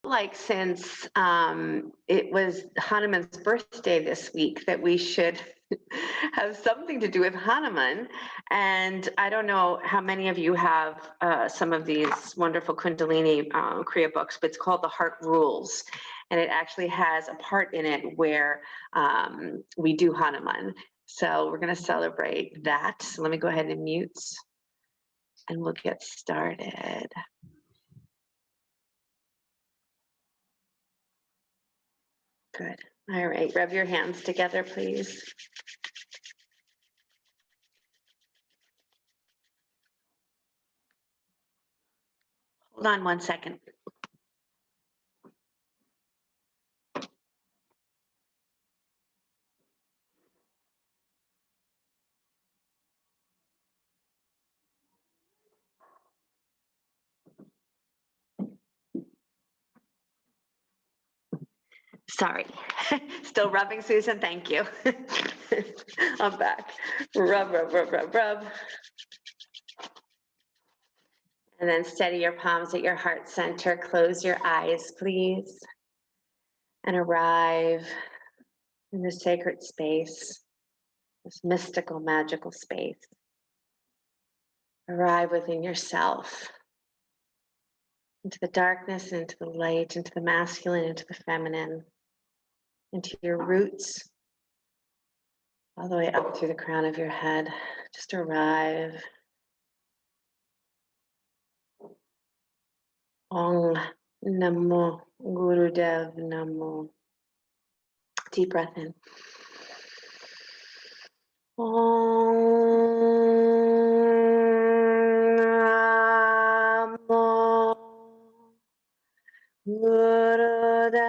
like since it was Hanuman's birthday this week that we should have something to do with Hanuman. And I don't know how many of you have some of these wonderful Kundalini Kriya books, but it's called The Heart Rules. And it actually has a part in it where we do Hanuman. So we're going to celebrate that. So let me go ahead and mute and we'll get started. Good. All right, rub your hands together, please. Hold on 1 second. Sorry. Still rubbing, Susan? Thank you. I'm back. Rub, rub, rub, rub, rub. And then steady your palms at your heart center. Close your eyes, please. And arrive in this sacred space, this mystical, magical space. Arrive within yourself, into the darkness, into the light, into the masculine, into the feminine, into your roots, all the way up through the crown of your head. Just arrive. Om Namo Gurudev Namo. Deep breath in. Om Namo Gurudev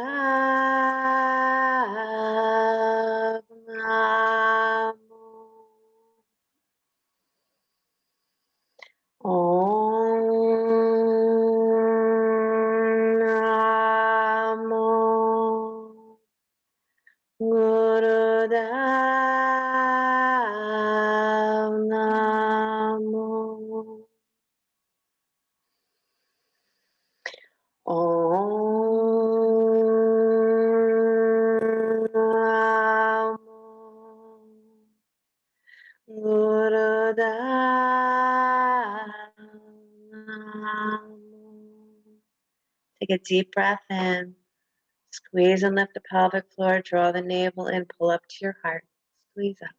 Namo. Gurudev Namo. Take a deep breath in. Squeeze and lift the pelvic floor. Draw the navel in. Pull up to your heart. Squeeze up.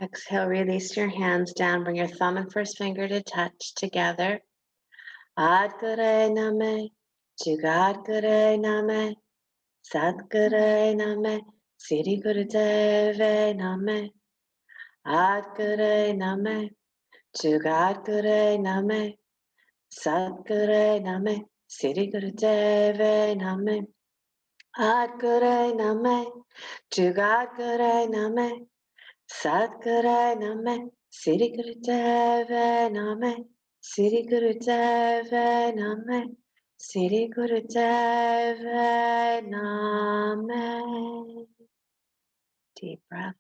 Exhale, release your hands down. Bring your thumb and first finger to touch together. Ad Gure Name, Jugad Gure Name, Sat Gure Name, Siri Gurudeve Name. Ad Gure Name, Jugad Gure Name, Sat Gure Name, Siri Gurudeve Name. Ad Gure Name, Jugad Gure Name, Sat Gure Name, Siri Gurudeve Name. Siri Gurudeve Name, Siri Gurudeve Name. Deep breath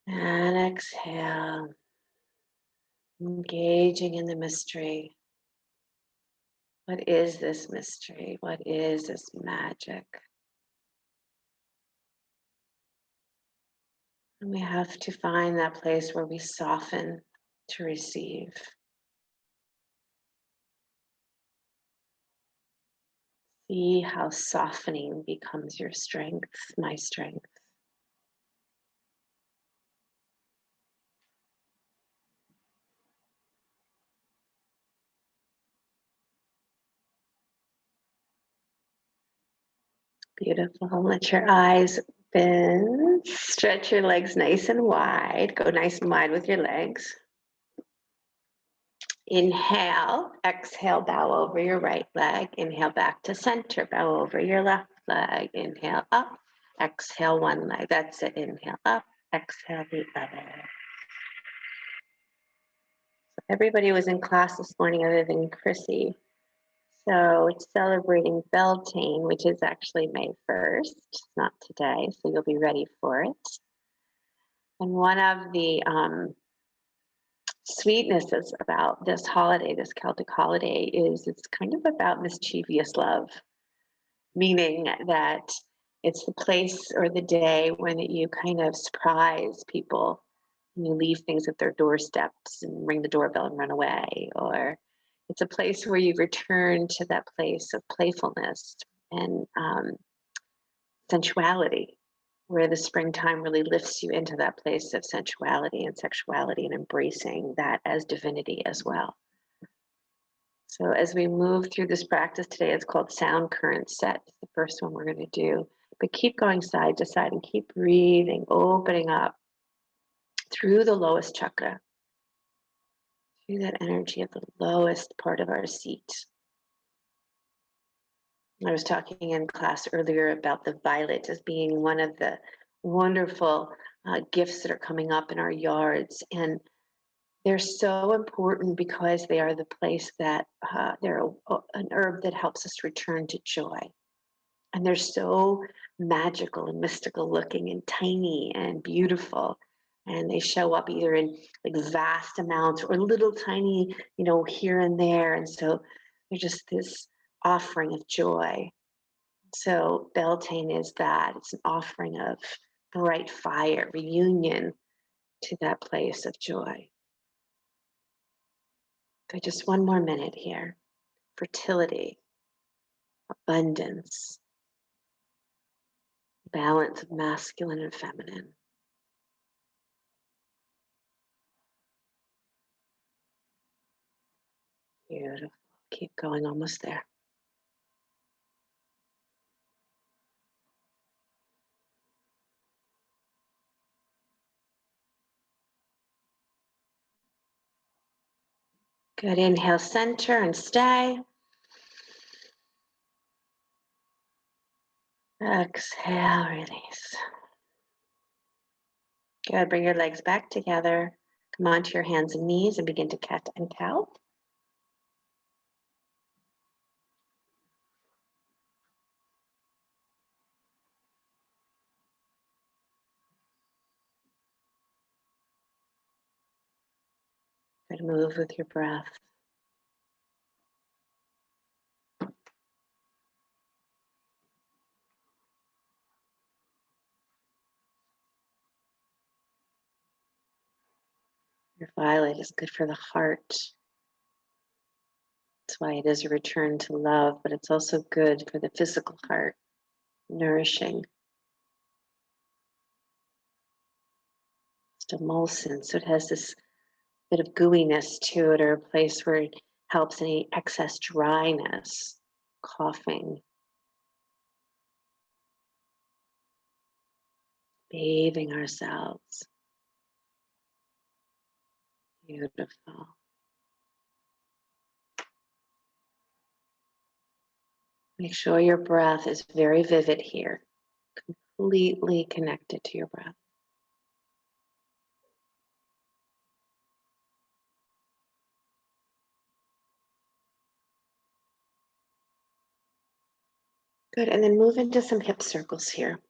in. And exhale, engaging in the mystery. What is this mystery? What is this magic? And we have to find that place where we soften to receive. See how softening becomes your strength, my strength. Beautiful. Let your eyes open. Stretch your legs nice and wide. Go nice and wide with your legs. Inhale. Exhale, bow over your right leg. Inhale back to center. Bow over your left leg. Inhale up. Exhale one leg. That's it. Inhale up. Exhale the other. Everybody was in class this morning other than Chrissy. So it's celebrating Beltane, which is actually May 1st, not today, so you'll be ready for it. And one of the sweetnesses about this holiday, this Celtic holiday, is it's kind of about mischievous love, meaning that it's the place or the day when you kind of surprise people and you leave things at their doorsteps and ring the doorbell and run away. Or it's a place where you return to that place of playfulness and sensuality, where the springtime really lifts you into that place of sensuality and sexuality and embracing that as divinity as well. So as we move through this practice today, it's called sound current set. It's the first one we're going to do. But keep going side to side and keep breathing, opening up through the lowest chakra, through that energy of the lowest part of our seat. I was talking in class earlier about the violet as being one of the wonderful gifts that are coming up in our yards. And they're so important because they are the place that they're an herb that helps us return to joy. And they're so magical and mystical looking and tiny and beautiful. And they show up either in like vast amounts or little tiny, here and there. And so they're just this offering of joy. So Beltane is that. It's an offering of bright fire, reunion to that place of joy. Okay, just one more minute here. Fertility, abundance, balance of masculine and feminine. Beautiful. Keep going, almost there. Good. Inhale, center and stay. Exhale, release. Good. Bring your legs back together. Come onto your hands and knees and begin to cat and cow. Good. Move with your breath. Your violet is good for the heart. That's why it is a return to love, but it's also good for the physical heart, nourishing. It's emulsant, so it has this bit of gooiness to it, or a place where it helps any excess dryness, coughing. Bathing ourselves. Beautiful. Make sure your breath is very vivid here, completely connected to your breath. Good, and then move into some hip circles here.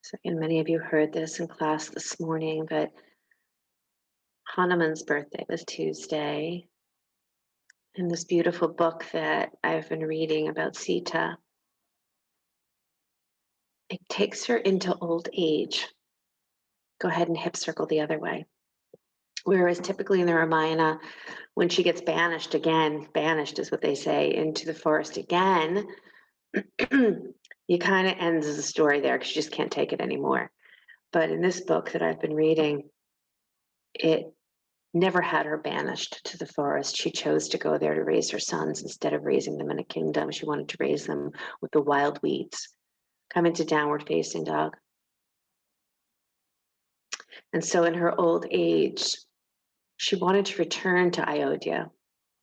So, and many of you heard this in class this morning, but Hanuman's birthday was Tuesday. And this beautiful book that I've been reading about Sita, it takes her into old age. Go ahead and hip circle the other way. Whereas typically in the Ramayana, when she gets banished again, banished is what they say, into the forest again, you kind of ends the story there because you just can't take it anymore. But in this book that I've been reading, it never had her banished to the forest. She chose to go there to raise her sons instead of raising them in a kingdom. She wanted to raise them with the wild weeds. Come into downward facing dog. And so in her old age, she wanted to return to Ayodhya.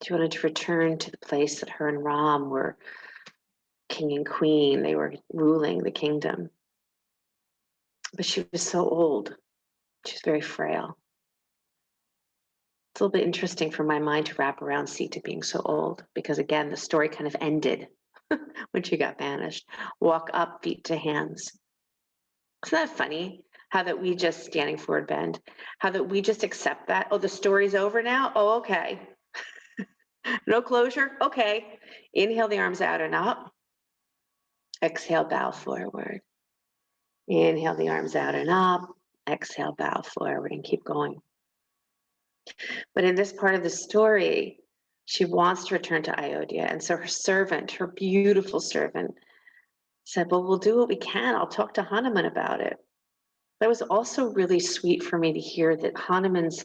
She wanted to return to the place that her and Ram were king and queen. They were ruling the kingdom. But she was so old. She was very frail. It's a little bit interesting for my mind to wrap around Sita being so old, because again, the story kind of ended when she got banished. Walk up, feet to hands. Isn't that funny? How that we just, standing forward bend, how that we just accept that. Oh, the story's over now? Oh, okay. No closure? Okay. Inhale the arms out and up. Exhale, bow forward. Inhale the arms out and up. Exhale, bow forward, and keep going. But in this part of the story, she wants to return to Ayodhya. And so her servant, her beautiful servant, said, well, we'll do what we can. I'll talk to Hanuman about it. That was also really sweet for me to hear that Hanuman's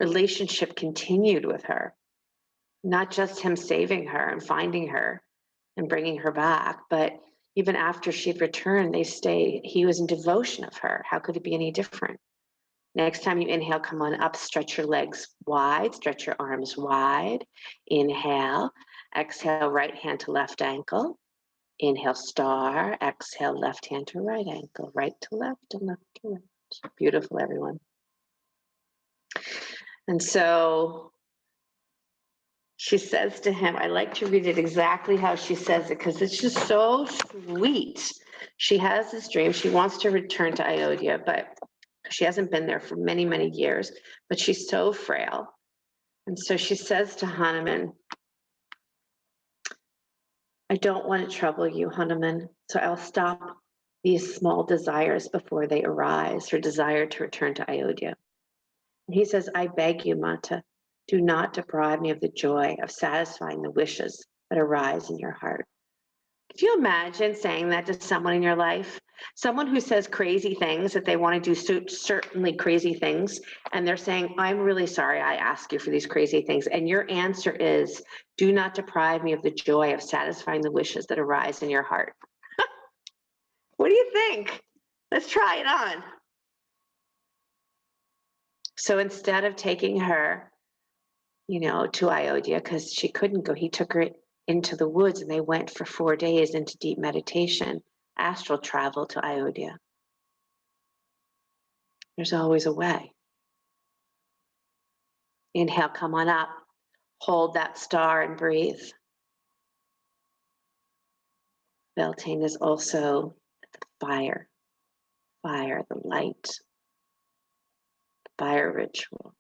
relationship continued with her, not just him saving her and finding her and bringing her back, but even after she'd returned, he was in devotion of her. How could it be any different? Next time you inhale, come on up, stretch your legs wide, stretch your arms wide. Inhale, exhale, right hand to left ankle. Inhale, star, exhale, left hand to right ankle, right to left and left to right. Beautiful, everyone. And so she says to him, I like to read it exactly how she says it because it's just so sweet. She has this dream. She wants to return to Ayodhya, but she hasn't been there for many, many years, but she's so frail. And so she says to Hanuman, I don't want to trouble you, Hanuman, so I'll stop these small desires before they arise, her desire to return to Ayodhya. And he says, I beg you, Mata, do not deprive me of the joy of satisfying the wishes that arise in your heart. Can you imagine saying that to someone in your life? Someone who says crazy things, that they want to do certainly crazy things, and they're saying, I'm really sorry I asked you for these crazy things. And your answer is, do not deprive me of the joy of satisfying the wishes that arise in your heart. What do you think? Let's try it on. So instead of taking her, to Ayodhya, because she couldn't go, he took her into the woods and they went for 4 days into deep meditation, astral travel to Ayodhya. There's always a way. Inhale, come on up. Hold that star and breathe. Beltane is also the fire, the light, fire ritual.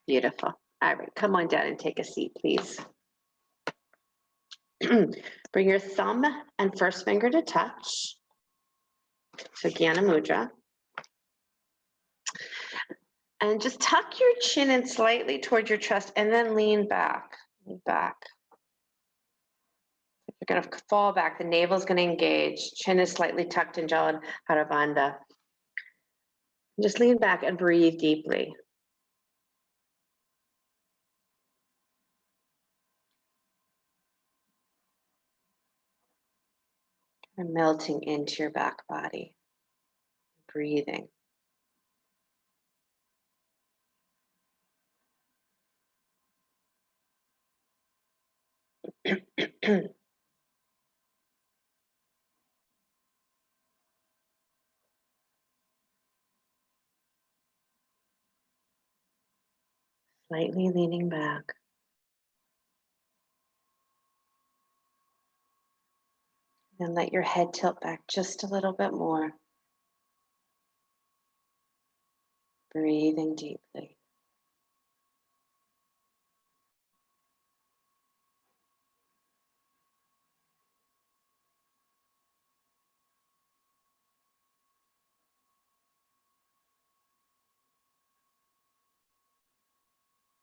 Beautiful. All right, come on down and take a seat, please. Bring your thumb and first finger to touch. So Jnana Mudra. And just tuck your chin in slightly toward your chest and then lean back. Lean back. You're going to fall back. The navel is going to engage. Chin is slightly tucked in Jala Harabandha. Just lean back and breathe deeply. And melting into your back body. Breathing. Slightly leaning back. And let your head tilt back just a little bit more. Breathing deeply.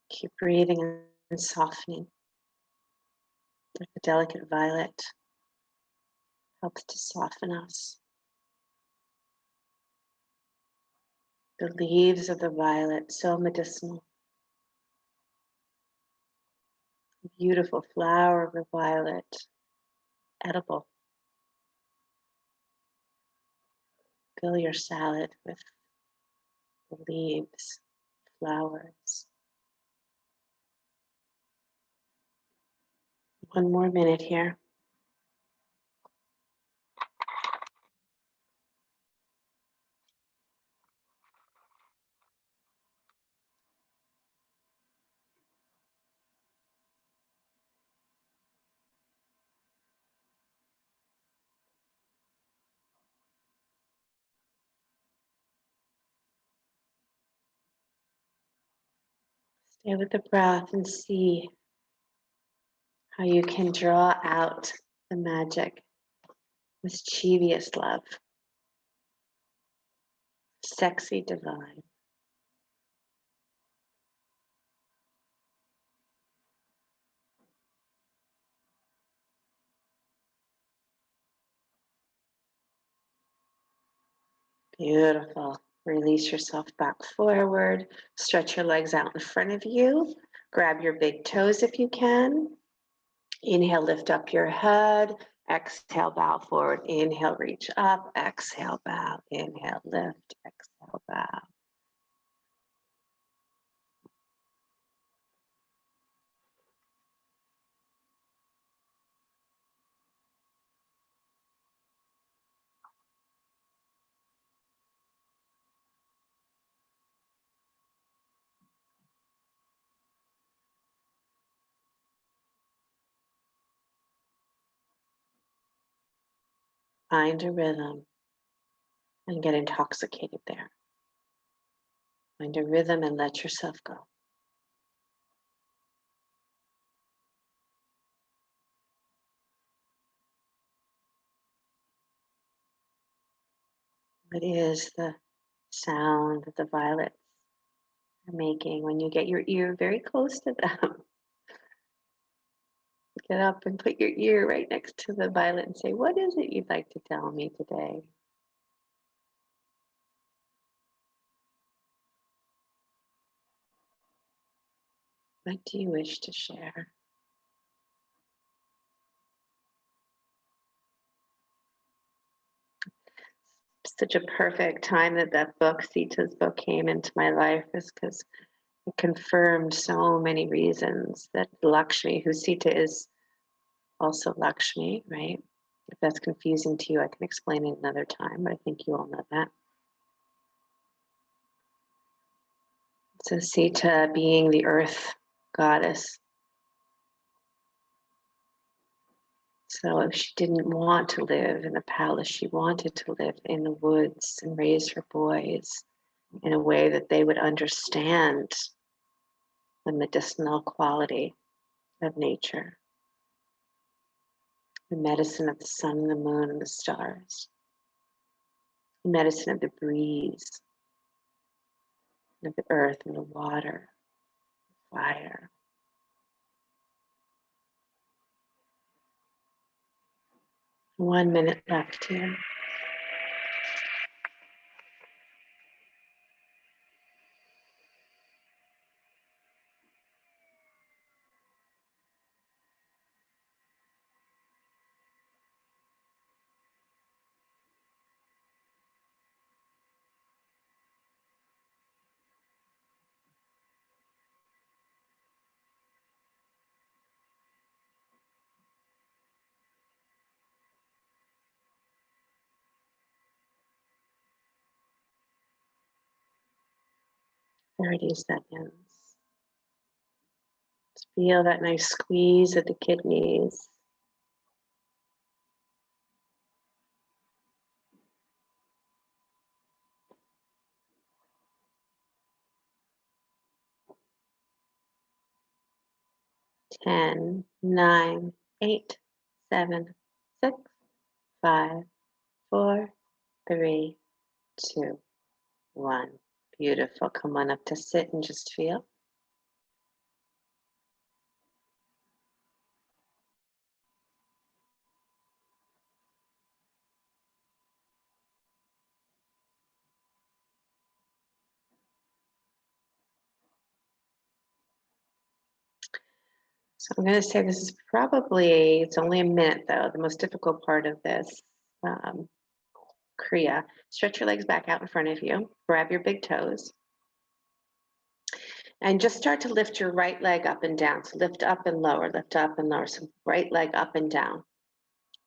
Keep breathing and softening. Like a delicate violet helps to soften us. The leaves of the violet, so medicinal. Beautiful flower of the violet, edible. Fill your salad with the leaves, flowers. One more minute here. Stay with the breath and see how you can draw out the magic, mischievous love, sexy divine. Beautiful. Release yourself back forward. Stretch your legs out in front of you. Grab your big toes if you can. Inhale, lift up your head. Exhale, bow forward. Inhale, reach up. Exhale, bow. Inhale, lift. Exhale, bow. Find a rhythm and get intoxicated there. Find a rhythm and let yourself go. What is the sound that the violets are making when you get your ear very close to them? Get up and put your ear right next to the violet and say, what is it you'd like to tell me today? What do you wish to share? Such a perfect time that book, Sita's book, came into my life, is because it confirmed so many reasons that Lakshmi, who Sita is also Lakshmi, right? If that's confusing to you, I can explain it another time, but I think you all know that. So Sita being the earth goddess. So if she didn't want to live in the palace, she wanted to live in the woods and raise her boys in a way that they would understand the medicinal quality of nature, the medicine of the sun and the moon and the stars, the medicine of the breeze, of the earth and the water, fire. One minute left here. Thirty seconds. Just feel that nice squeeze of the kidneys. Ten, 9, 8, 7, 6, 5, 4, 3, 2, 1. Beautiful. Come on up to sit and just feel. So I'm going to say this is probably, it's only a minute though, the most difficult part of this Kriya. Stretch your legs back out in front of you. Grab your big toes. And just start to lift your right leg up and down. So lift up and lower, lift up and lower. So right leg up and down,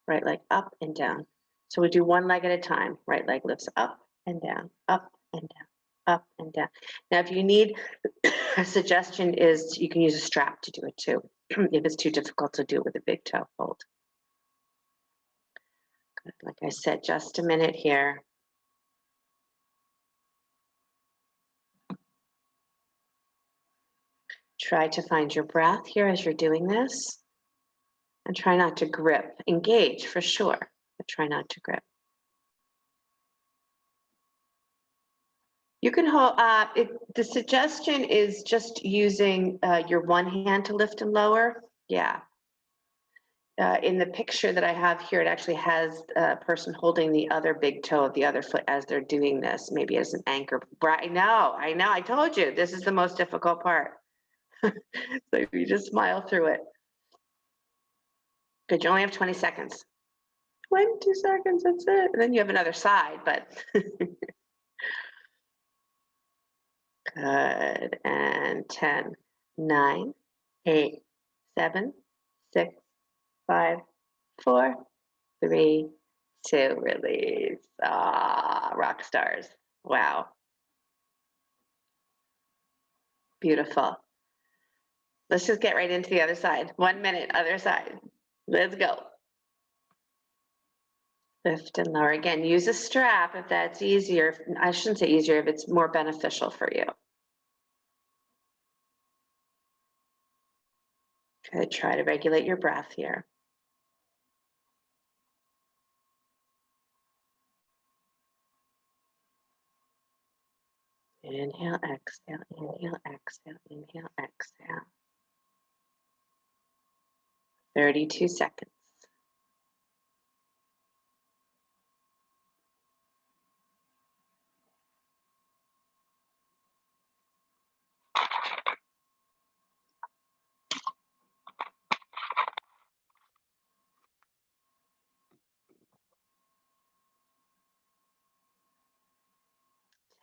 right leg up and down. So we do one leg at a time. Right leg lifts up and down, up and down, up and down. Now, if you need, a suggestion is you can use a strap to do it too, if it's too difficult to do it with a big toe hold. Good. Like I said, just a minute here. Try to find your breath here as you're doing this. And try not to grip. Engage for sure, but try not to grip. You can hold, the suggestion is just using your one hand to lift and lower. Yeah. In the picture that I have here, it actually has a person holding the other big toe of the other foot as they're doing this, maybe as an anchor. I know, I told you, this is the most difficult part. So you just smile through it. Good, you only have 20 seconds. 20 seconds, that's it. And then you have another side, but. Good, and 10, 9, 8, 7, 6, 5, 4, 3, 2, release. Ah, rock stars. Wow. Beautiful. Let's just get right into the other side. 1 minute, other side. Let's go. Lift and lower. Again, use a strap if that's easier. I shouldn't say easier, if it's more beneficial for you. Good. Try to regulate your breath here. Inhale, exhale, inhale, exhale, inhale, exhale. 32 seconds.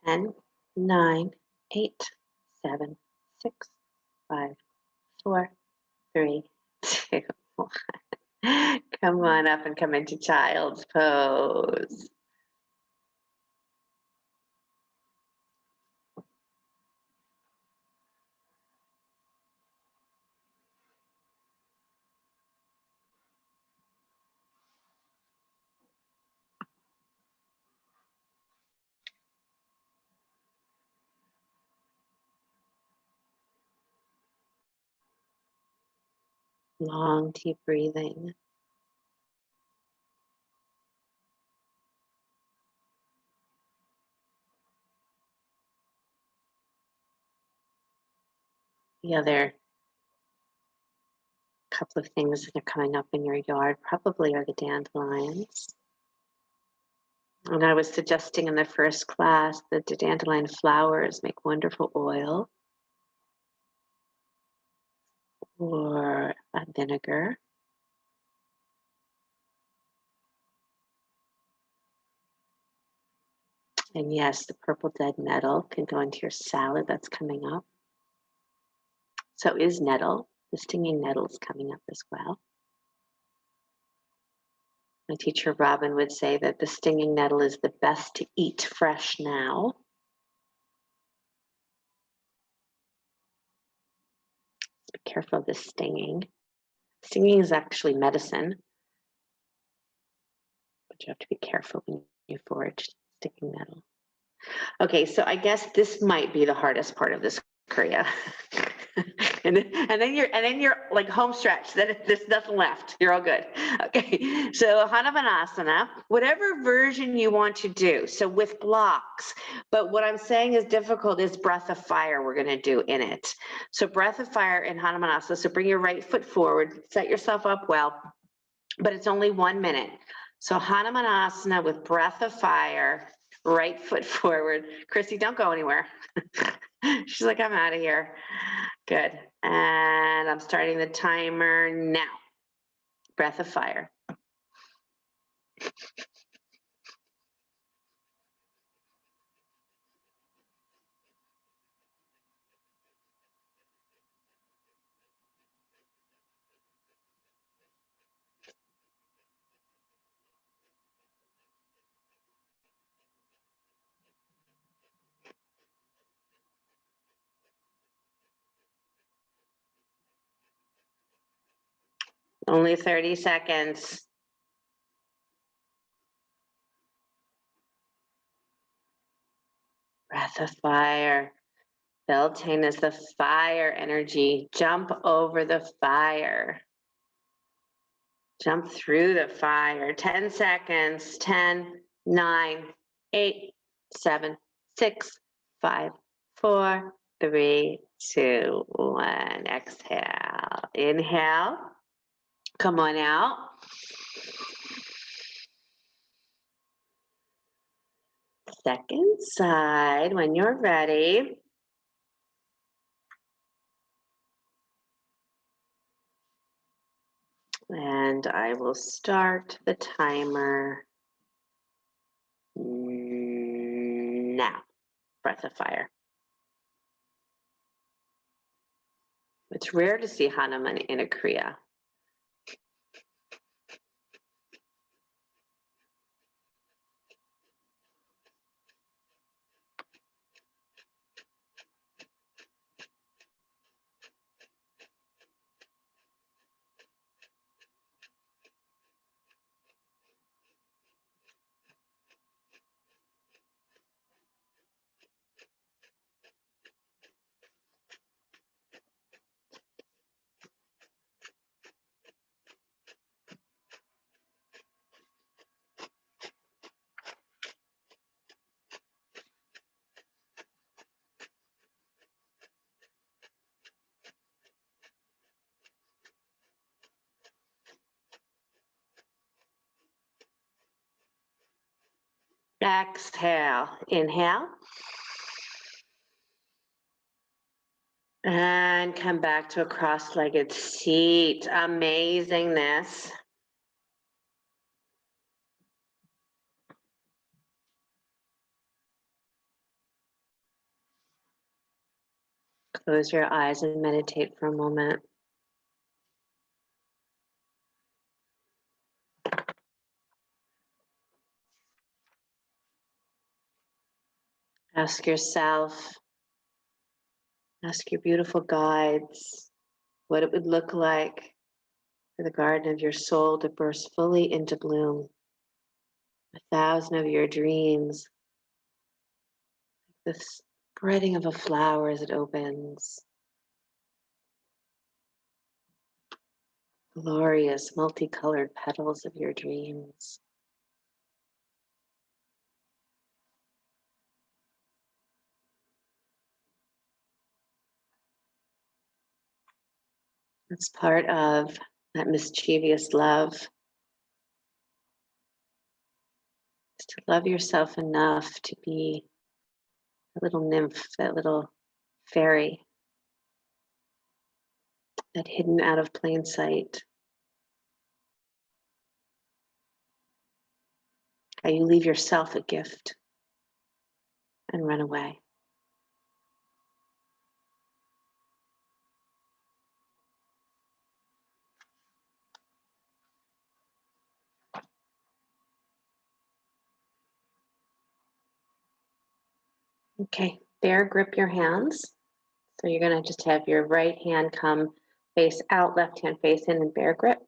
Ten, 9, 8, 7, 6, 5, 4, 3, 2, 1. Come on up and come into child's pose. Long, deep breathing. The other couple of things that are coming up in your yard probably are the dandelions. And I was suggesting in the first class that the dandelion flowers make wonderful oil or a vinegar. And yes, the purple dead nettle can go into your salad that's coming up. So is nettle. The stinging nettle is coming up as well. My teacher Robin would say that the stinging nettle is the best to eat fresh now. Be careful of the stinging. Stinging is actually medicine, but you have to be careful when you forage stinging nettle. Okay, so I guess this might be the hardest part of this Kriya. and then you're like home stretch. Then there's nothing left. You're all good. Okay, so Hanumanasana, whatever version you want to do. So with blocks, but what I'm saying is difficult is breath of fire. We're going to do in it. So breath of fire in Hanumanasana. So bring your right foot forward, set yourself up well, but it's only 1 minute. So Hanumanasana with breath of fire. Right foot forward. Chrissy, don't go anywhere. She's like, I'm out of here. Good. And I'm starting the timer now. Breath of fire. Only 30 seconds. Breath of fire. Beltane is the fire energy. Jump over the fire. Jump through the fire. 10 seconds. 10, 9, 8, 7, 6, 5, 4, 3, 2, 1. Exhale. Inhale. Come on out. Second side when you're ready. And I will start the timer now. Breath of fire. It's rare to see Hanuman in a Kriya. Exhale. Inhale. And come back to a cross-legged seat. Amazingness. Close your eyes and meditate for a moment. Ask yourself, ask your beautiful guides what it would look like for the garden of your soul to burst fully into bloom. 1,000 of your dreams, the spreading of a flower as it opens. Glorious multicolored petals of your dreams. It's part of that mischievous love. Is to love yourself enough to be a little nymph, that little fairy, that hidden out of plain sight. How you leave yourself a gift and run away. Okay, bear grip your hands. So you're gonna just have your right hand come face out, left hand face in and bear grip.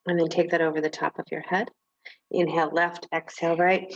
And then take that over the top of your head. Inhale left, exhale right.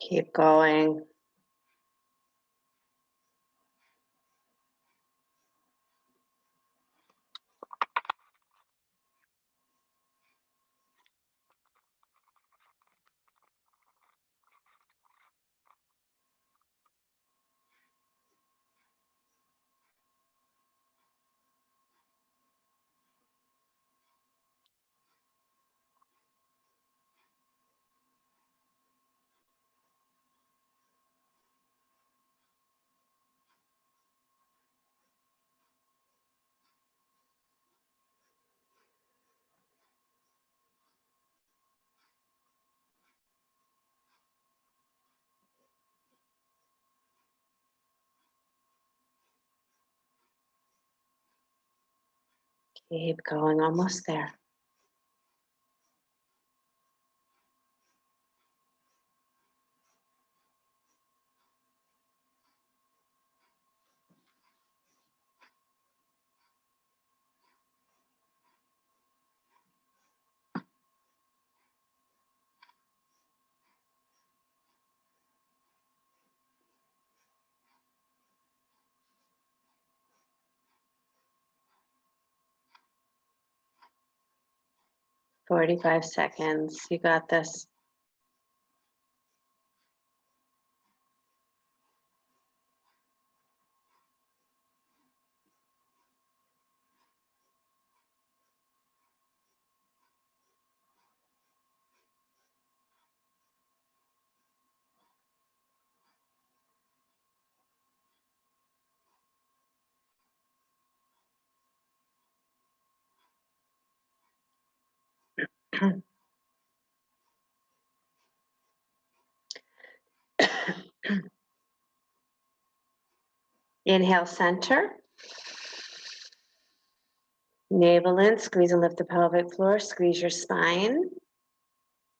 Keep going. Keep going, almost there. "45 seconds. You got this." Inhale, center. Navel in, squeeze and lift the pelvic floor, squeeze your spine.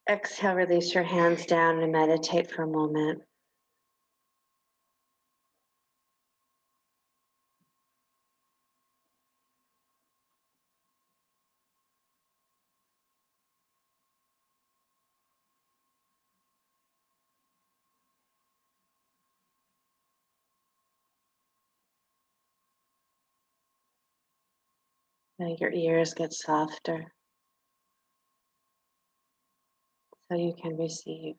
Exhale, release your hands down and meditate for a moment. Let your ears get softer so you can receive.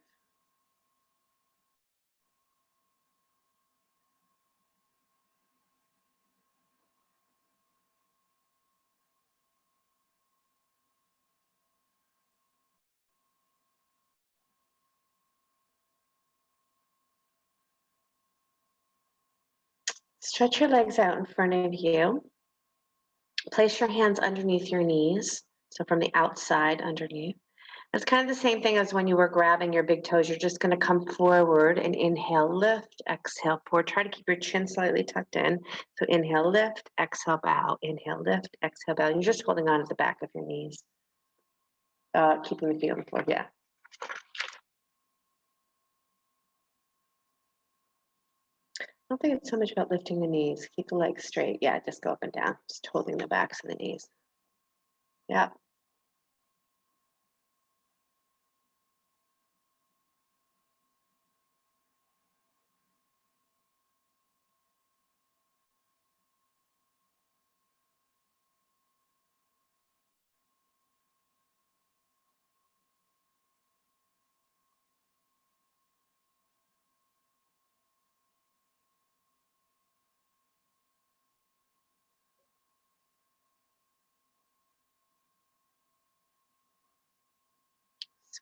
Stretch your legs out in front of you. Place your hands underneath your knees, so from the outside underneath. It's kind of the same thing as when you were grabbing your big toes. You're just going to come forward and inhale, lift, exhale, forward. Try to keep your chin slightly tucked in. So inhale, lift, exhale, bow. Inhale, lift, exhale, bow. You're just holding on to the back of your knees. Keeping the feet on the floor, yeah. I don't think it's so much about lifting the knees. Keep the legs straight. Yeah, just go up and down. Just holding the backs of the knees. Yeah.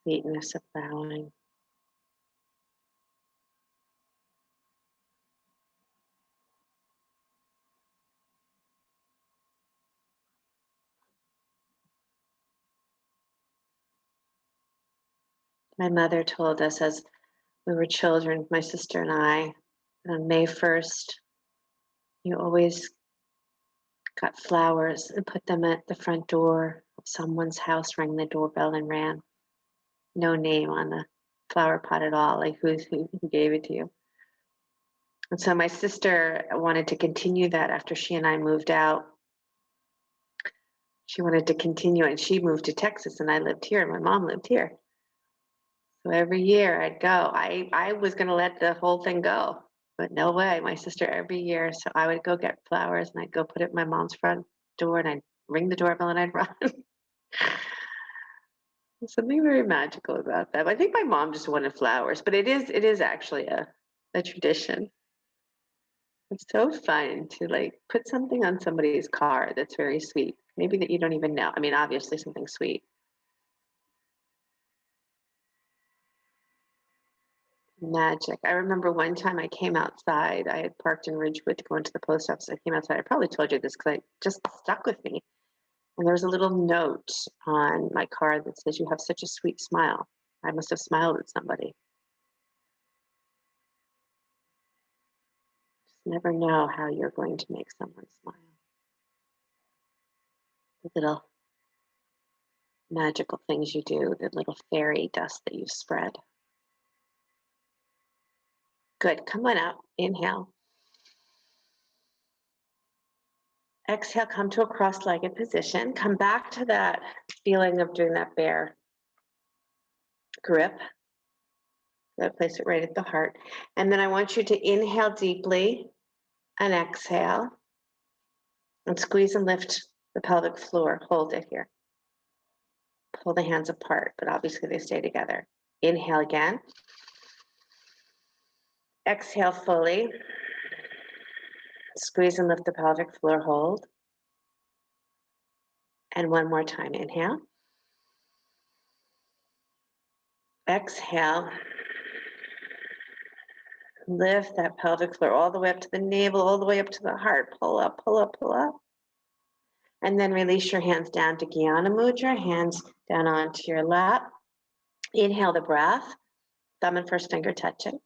Sweetness of bowing. My mother told us as we were children, my sister and I, on May 1st, you always got flowers and put them at the front door of someone's house, rang the doorbell and ran. No name on the flower pot at all, like who gave it to you. And so my sister wanted to continue that after she and I moved out. She wanted to continue, and she moved to Texas, and I lived here, and my mom lived here. So every year I'd go. I was going to let the whole thing go, but no way. My sister every year. So I would go get flowers, and I'd go put it at my mom's front door, and I'd ring the doorbell, and I'd run. There's something very magical about that. I think my mom just wanted flowers, but it is actually a tradition. It's so fun to like put something on somebody's car that's very sweet. Maybe that you don't even know. I mean, obviously something sweet. Magic. I remember one time I came outside. I had parked in Ridgewood to go into the post office. I came outside. I probably told you this because it just stuck with me. And there was a little note on my car that says, "You have such a sweet smile." I must have smiled at somebody. Just never know how you're going to make someone smile. little magical things you do, the little fairy dust that you spread. Good. Come on up. Inhale. Exhale, come to a cross-legged position. Come back to that feeling of doing that bear grip. Place it right at the heart. And then I want you to inhale deeply and exhale. And squeeze and lift the pelvic floor. Hold it here. Pull the hands apart, but obviously they stay together. Inhale again. Exhale fully. Squeeze and lift the pelvic floor. Hold. And one more time. Inhale. Exhale. Lift that pelvic floor all the way up to the navel, all the way up to the heart. Pull up, pull up, pull up. And then release your hands down to Jnana Mudra, hands down onto your lap. Inhale the breath, thumb and first finger touching.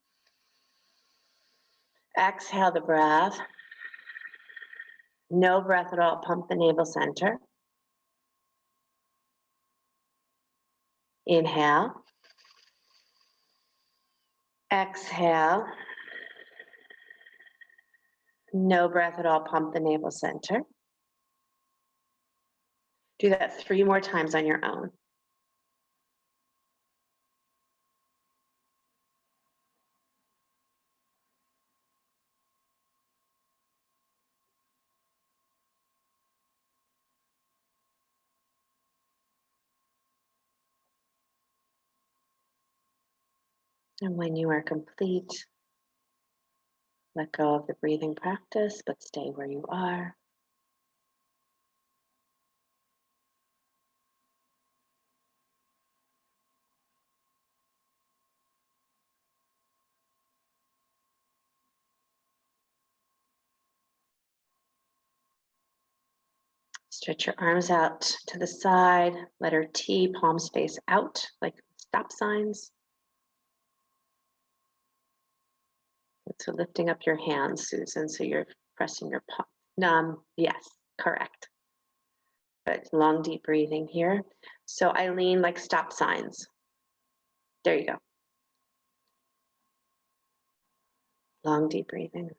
Exhale the breath. No breath at all, pump the navel center. Inhale. Exhale. No breath at all, pump the navel center. Do that 3 more times on your own. And when you are complete, let go of the breathing practice, but stay where you are. Stretch your arms out to the side, letter T, palms face out, like stop signs. So lifting up your hands, Susan, so you're pressing your palm. Yes, correct. But long, deep breathing here. So Eileen, like stop signs. There you go. Long, deep breathing.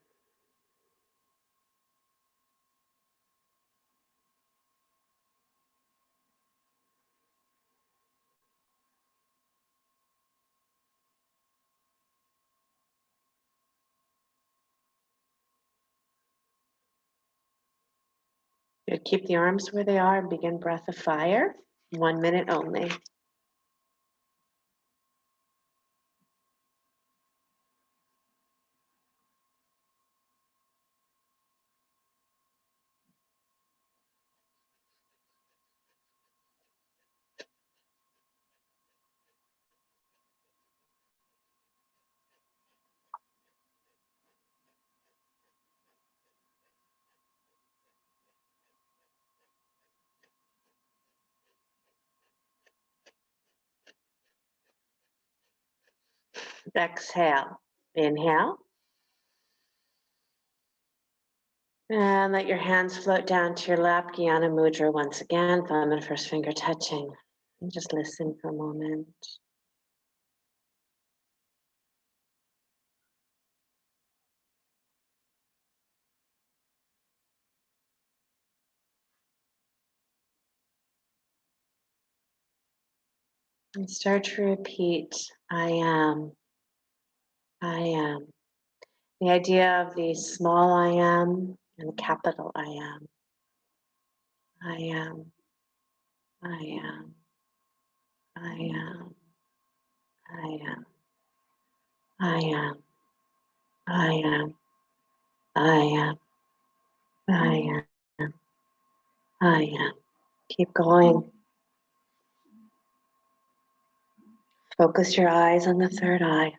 Good. Keep the arms where they are and begin breath of fire. 1 minute only. Exhale. Inhale. And let your hands float down to your lap, Jnana Mudra once again, thumb and first finger touching. And just listen for a moment. And start to repeat, I am, I am. The idea of the small I am and the capital I am. I am, I am, I am, I am, I am, I am, I am, I am, I am. Keep going. Focus your eyes on the third eye.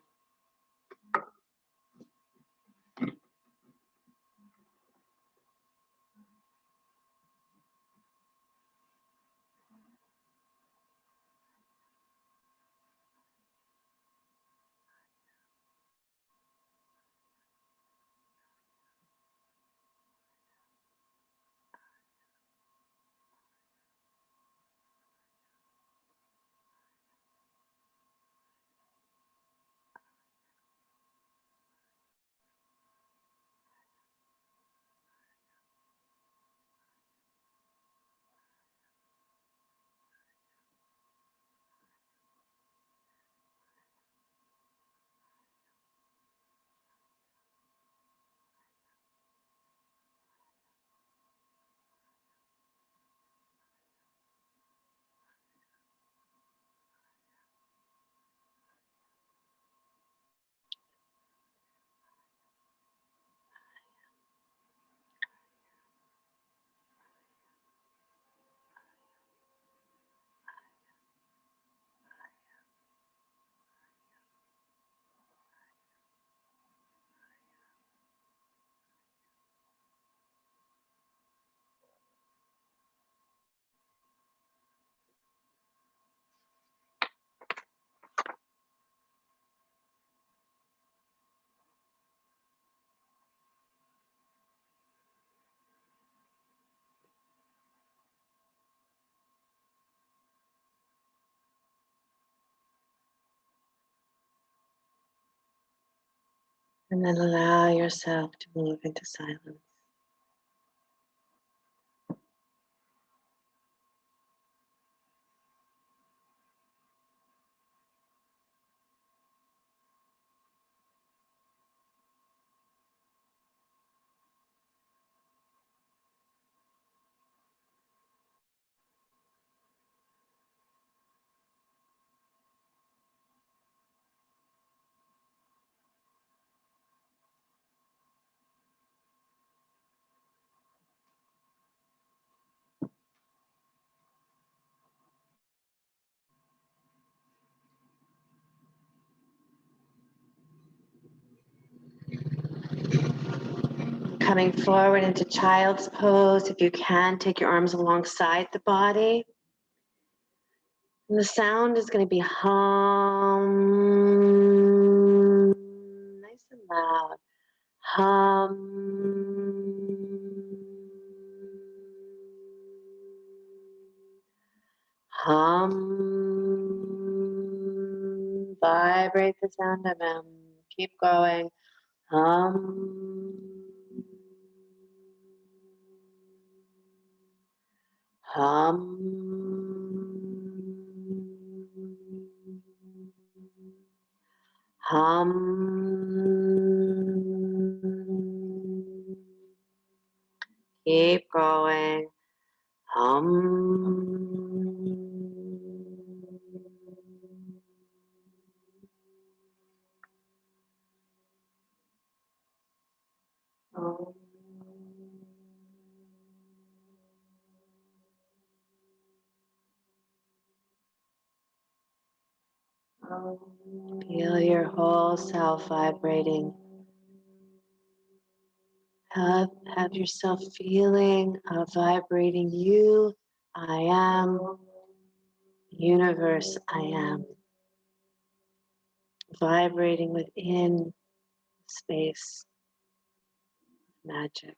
And then allow yourself to move into silence. Coming forward into child's pose. If you can, take your arms alongside the body. And the sound is going to be hum. Nice and loud. Hum. Hum. Vibrate the sound of M. Keep going. Hum. Hum. Hum. Keep going. Hum. Feel your whole self vibrating. Have yourself feeling a vibrating you, I am, universe, I am. Vibrating within space, magic.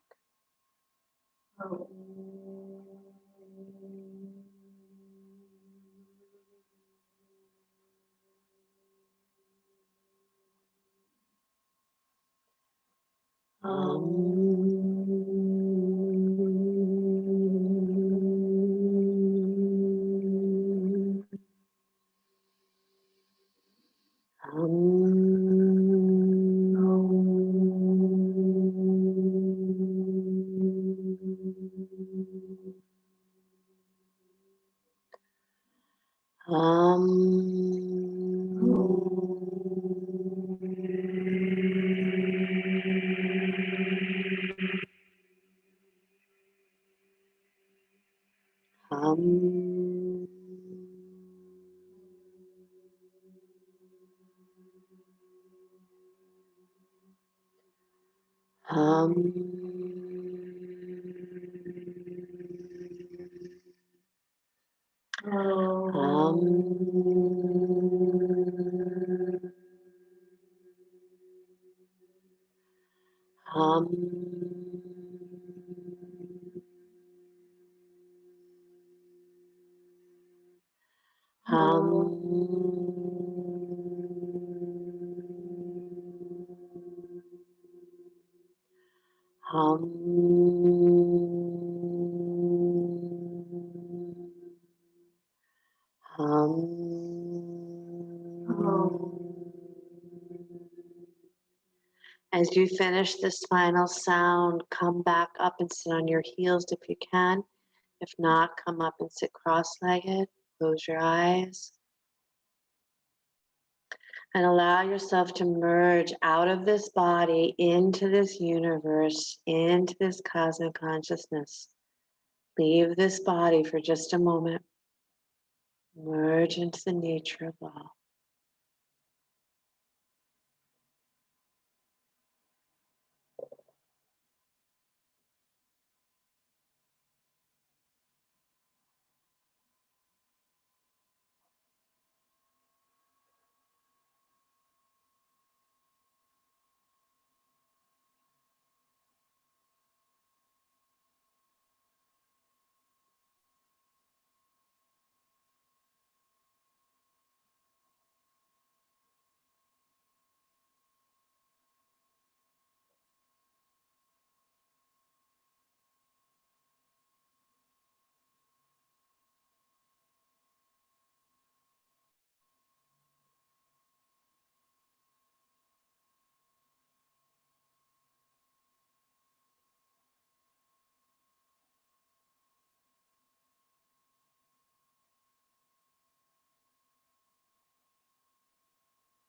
As you finish this final sound, come back up and sit on your heels if you can. If not, come up and sit cross-legged. Close your eyes. And allow yourself to merge out of this body into this universe, into this cosmic consciousness. Leave this body for just a moment. Merge into the nature of all.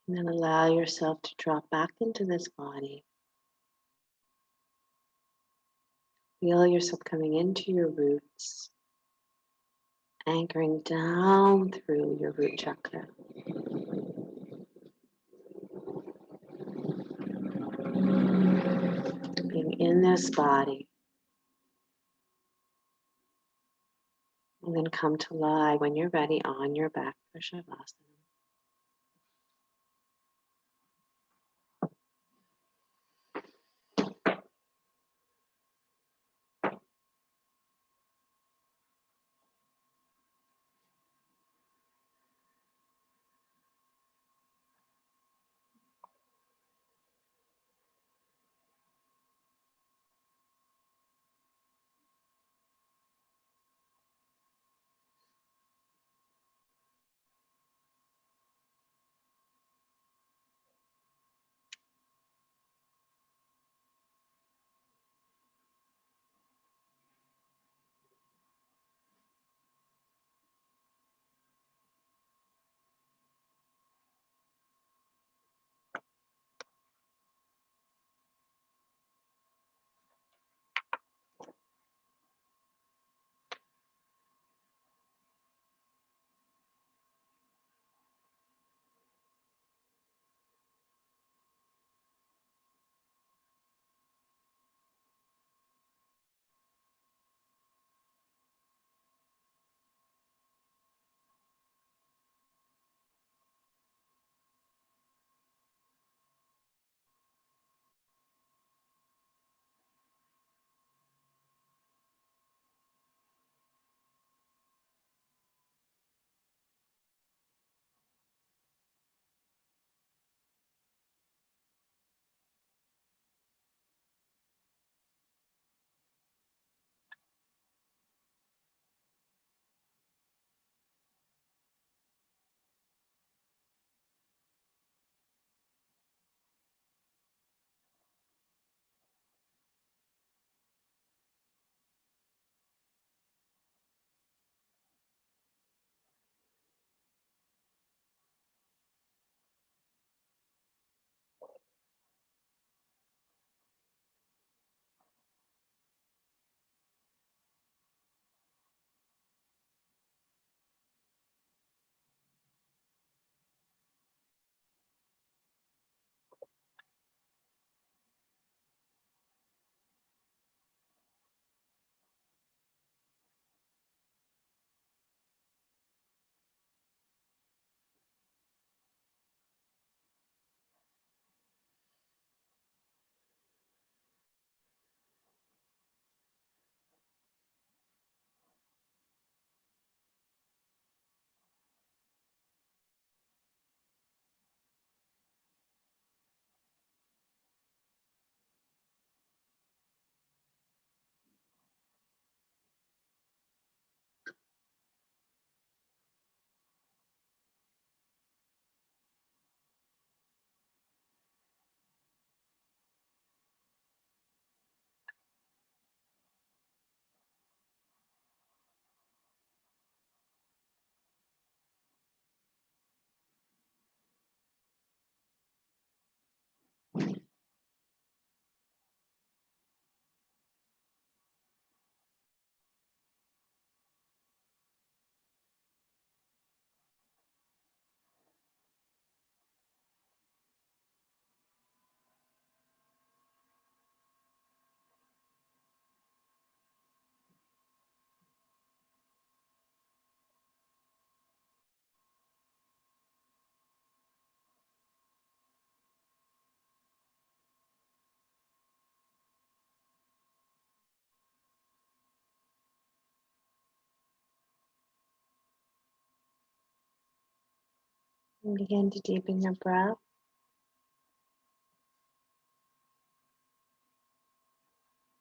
And then allow yourself to drop back into this body. Feel yourself coming into your roots, anchoring down through your root chakra. Being in this body. And then come to lie when you're ready on your back for Shavasana. And begin to deepen your breath.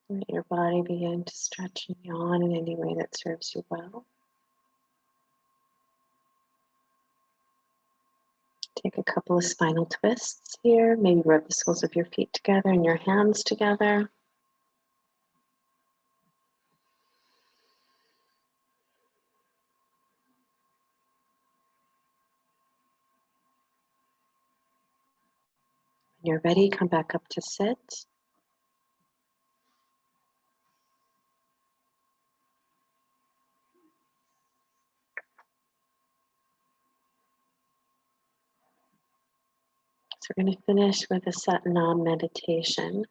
Let your body begin to stretch and yawn in any way that serves you well. Take a couple of spinal twists here. Maybe rub the soles of your feet together and your hands together. You're ready, come back up to sit. So we're going to finish with a Sentinel Meditation.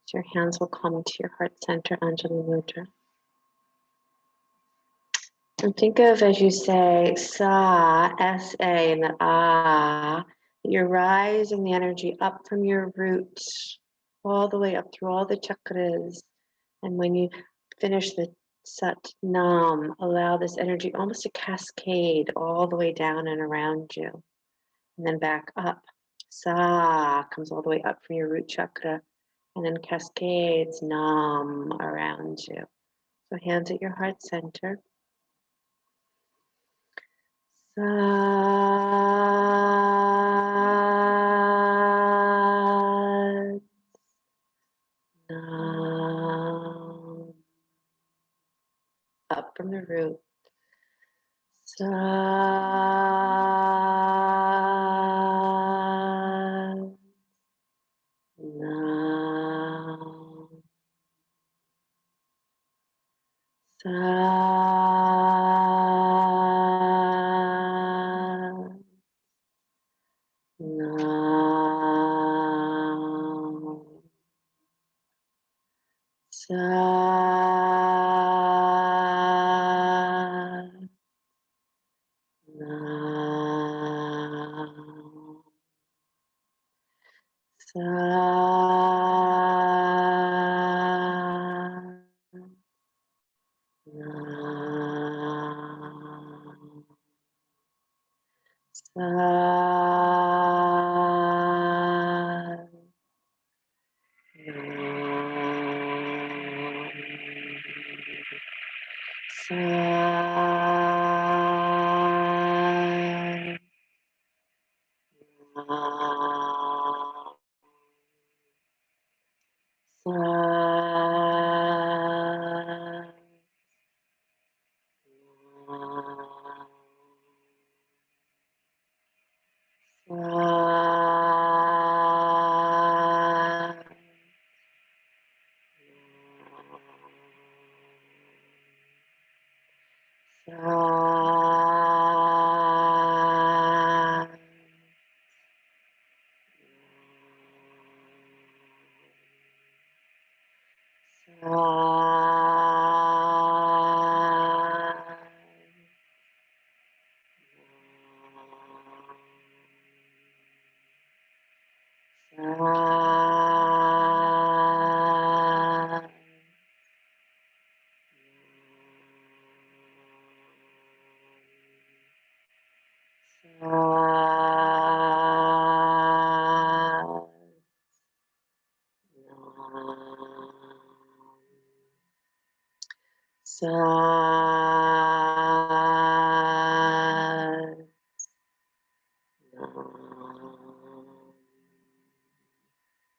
So your hands will come into your heart center, Anjali Mudra. And think of, as you say, Sa, S-A, and the Ah, you're rising the energy up from your root, all the way up through all the chakras. And when you finish the Sat Nam, allow this energy almost to cascade all the way down and around you. And then back up. Sa comes all the way up from your root chakra and then cascades Nam around you. So hands at your heart center. Sa Nam. Up from the root. Sa Nam. Sa Nam. Sa Nam. Sa Nam. Sa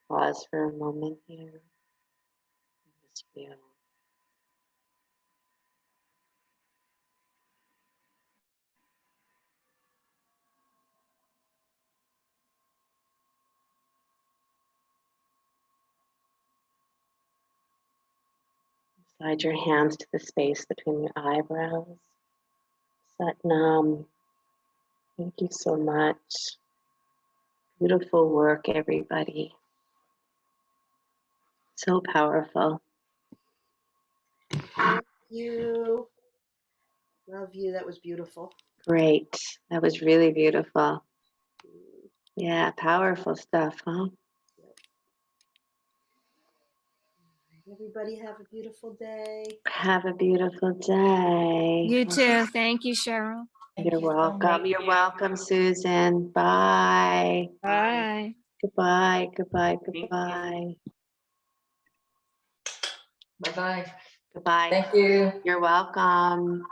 Pause for a moment here. Just feel. Slide your hands to the space between your eyebrows. Sat Nam. Thank you so much. Beautiful work, everybody. So powerful. Thank you. Love you. That was beautiful. Great. That was really beautiful. Yeah, powerful stuff, huh? Everybody have a beautiful day. Have a beautiful day. You too. Thank you, Sheryl. You're welcome. You're welcome, Susan. Bye. Bye. Goodbye. Goodbye. Goodbye. Bye-bye. Goodbye. Thank you. You're welcome.